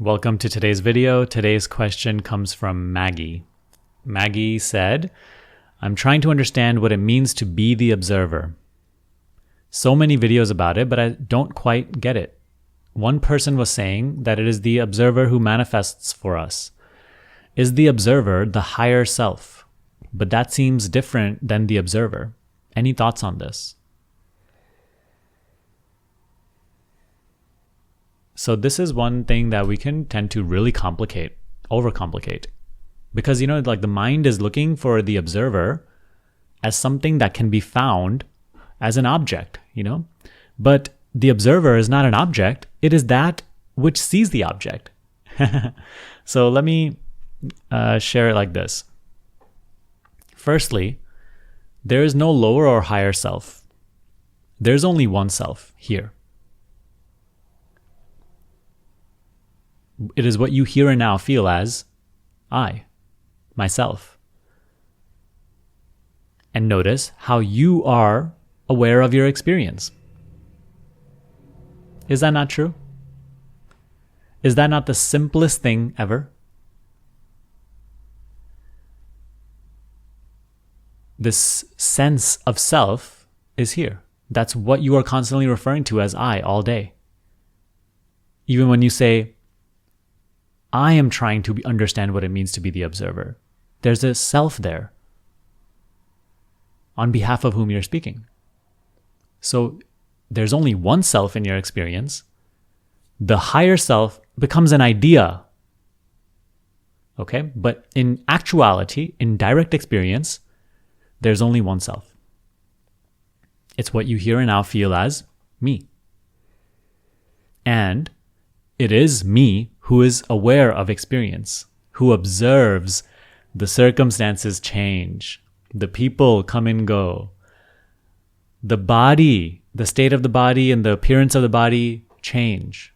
Welcome to today's video. Today's question comes from Maggie. Maggie said, I'm trying to understand what it means to be the observer. So many videos about it, but I don't quite get it. One person was saying that it is the observer who manifests for us. Is the observer the higher self? But that seems different than the observer. Any thoughts on this? So this is one thing that we can tend to really overcomplicate. Because, like the mind is looking for the observer as something that can be found as an object, But the observer is not an object. It is that which sees the object. So let me share it like this. Firstly, there is no lower or higher self. There's only one self here. It is what you here and now feel as I, myself. And notice how you are aware of your experience. Is that not true? Is that not the simplest thing ever? This sense of self is here. That's what you are constantly referring to as I all day. Even when you say, I am trying to understand what it means to be the observer. There's a self there on behalf of whom you're speaking. So there's only one self in your experience. The higher self becomes an idea. Okay? But in actuality, in direct experience, there's only one self. It's what you here and now feel as me. And it is me who is aware of experience, who observes the circumstances change, the people come and go, the body, the state of the body and the appearance of the body change.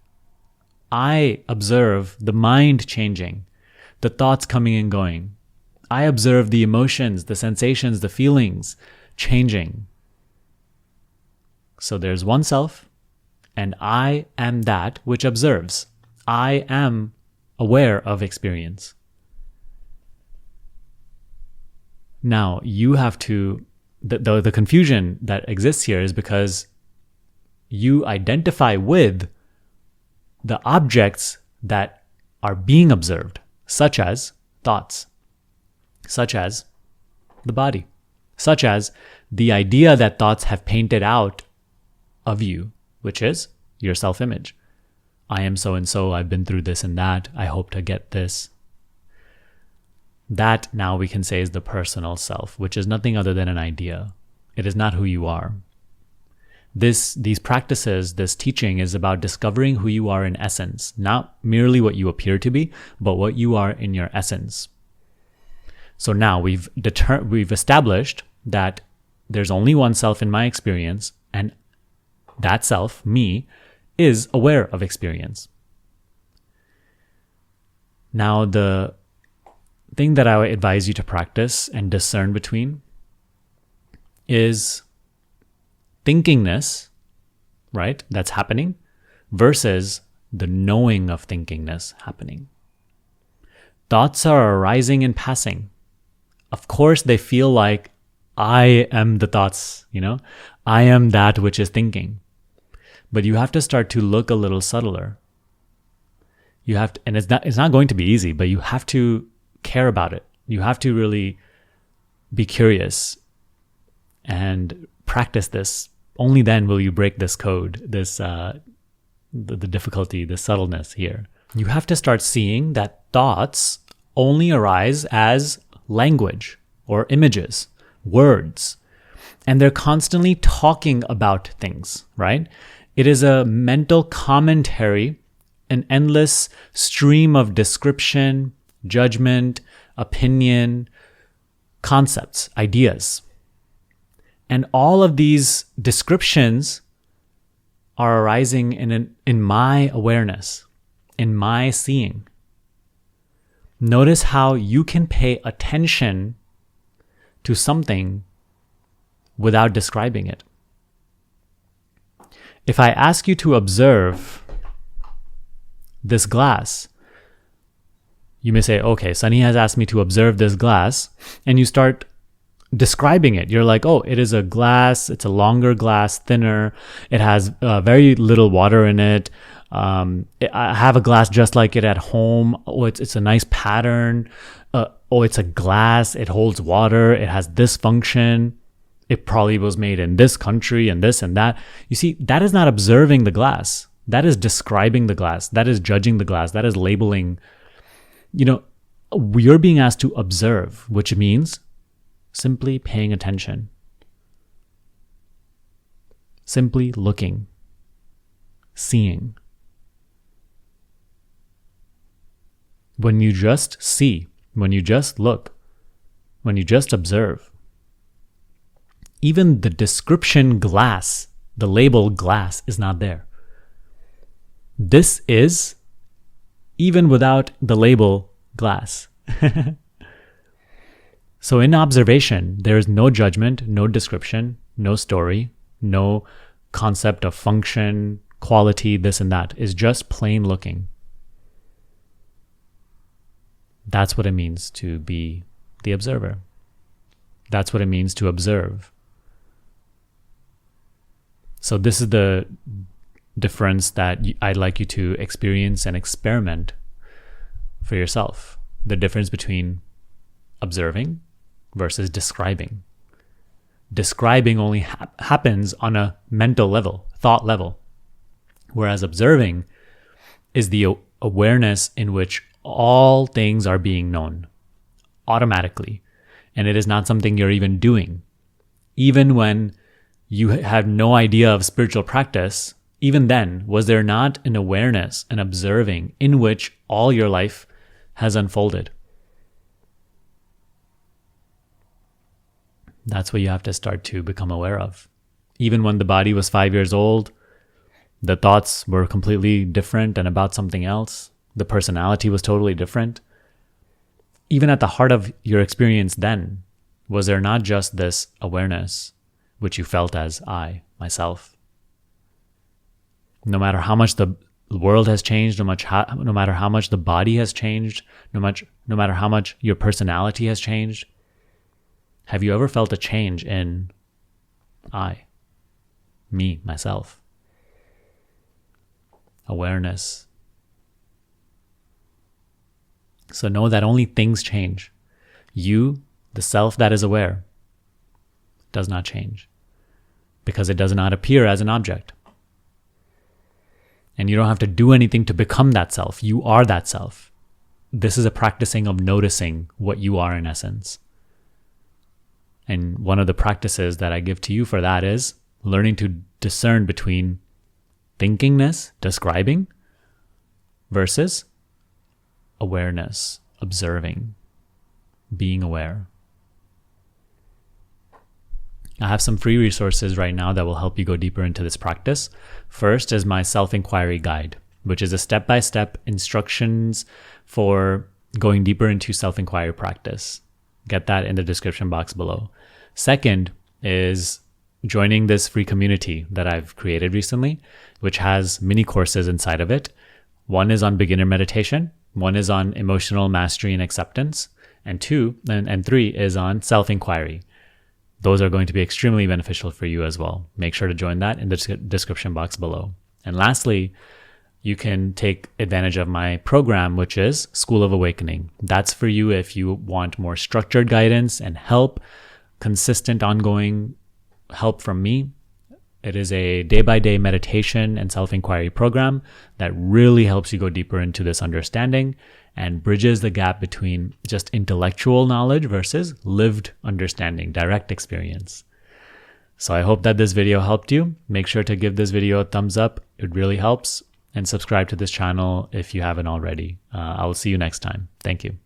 I observe the mind changing, the thoughts coming and going. I observe the emotions, the sensations, the feelings changing. So there's one self, and I am that which observes. I am aware of experience. Now, you have to, the confusion that exists here is because you identify with the objects that are being observed, such as thoughts, such as the body, such as the idea that thoughts have painted out of you, which is your self-image. I am so-and-so, I've been through this and that, I hope to get this. That now we can say is the personal self, which is nothing other than an idea. It is not who you are. These practices, this teaching is about discovering who you are in essence, not merely what you appear to be, but what you are in your essence. So now we've established that there's only one self in my experience, and that self, me, is aware of experience. Now, the thing that I would advise you to practice and discern between is thinkingness, right, that's happening, versus the knowing of thinkingness happening. Thoughts are arising and passing. Of course, they feel like I am the thoughts, I am that which is thinking. But you have to start to look a little subtler. You have to, and it's not going to be easy, but you have to care about it. You have to really be curious and practice this. Only then will you break this code, the difficulty, the subtleness here. You have to start seeing that thoughts only arise as language or images, words, and they're constantly talking about things, right? It is a mental commentary, an endless stream of description, judgment, opinion, concepts, ideas. And all of these descriptions are arising in my awareness, in my seeing. Notice how you can pay attention to something without describing it. If I ask you to observe this glass. You may say, okay, Sunny has asked me to observe this glass, and you start describing it. You're like, oh, it is a glass. It's a longer glass, thinner. It has very little water in it. I have a glass just like it at home. Oh, it's a nice pattern. Oh, it's a glass. It holds water. It has this function. It probably was made in this country and this and that. You see, that is not observing the glass. That is describing the glass. That is judging the glass. That is labeling. You're being asked to observe, which means simply paying attention, simply looking, seeing. When you just see, when you just look, when you just observe, even the description glass, the label glass is not there. This is even without the label glass. So in observation, there is no judgment, no description, no story, no concept of function, quality, this and that. It's just plain looking. That's what it means to be the observer. That's what it means to observe. So this is the difference that I'd like you to experience and experiment for yourself. The difference between observing versus describing. Describing only happens on a mental level, thought level, whereas observing is the awareness in which all things are being known automatically, and it is not something you're even doing. Even when you have no idea of spiritual practice, even then, was there not an awareness, an observing in which all your life has unfolded? That's what you have to start to become aware of. Even when the body was 5 years old, the thoughts were completely different and about something else. The personality was totally different. Even at the heart of your experience then, was there not just this awareness, which you felt as I, myself? No matter how much the world has changed, no matter how much the body has changed, no matter how much your personality has changed, have you ever felt a change in I, me, myself? Awareness. So know that only things change. You, the self that is aware, does not change because it does not appear as an object. And you don't have to do anything to become that self. You are that self. This is a practicing of noticing what you are in essence. And one of the practices that I give to you for that is learning to discern between thinkingness, describing, versus awareness, observing, being aware. I have some free resources right now that will help you go deeper into this practice. First is my self-inquiry guide, which is a step-by-step instructions for going deeper into self-inquiry practice. Get that in the description box below. Second is joining this free community that I've created recently, which has mini courses inside of it. One is on beginner meditation. One is on emotional mastery and acceptance. And three is on self-inquiry. Those are going to be extremely beneficial for you as well. Make sure to join that in the description box below. And lastly, you can take advantage of my program, which is School of Awakening. That's for you if you want more structured guidance and help, consistent, ongoing help from me. It is a day-by-day meditation and self-inquiry program that really helps you go deeper into this understanding and bridges the gap between just intellectual knowledge versus lived understanding, direct experience. So I hope that this video helped you. Make sure to give this video a thumbs up. It really helps. And subscribe to this channel if you haven't already. I will see you next time. Thank you.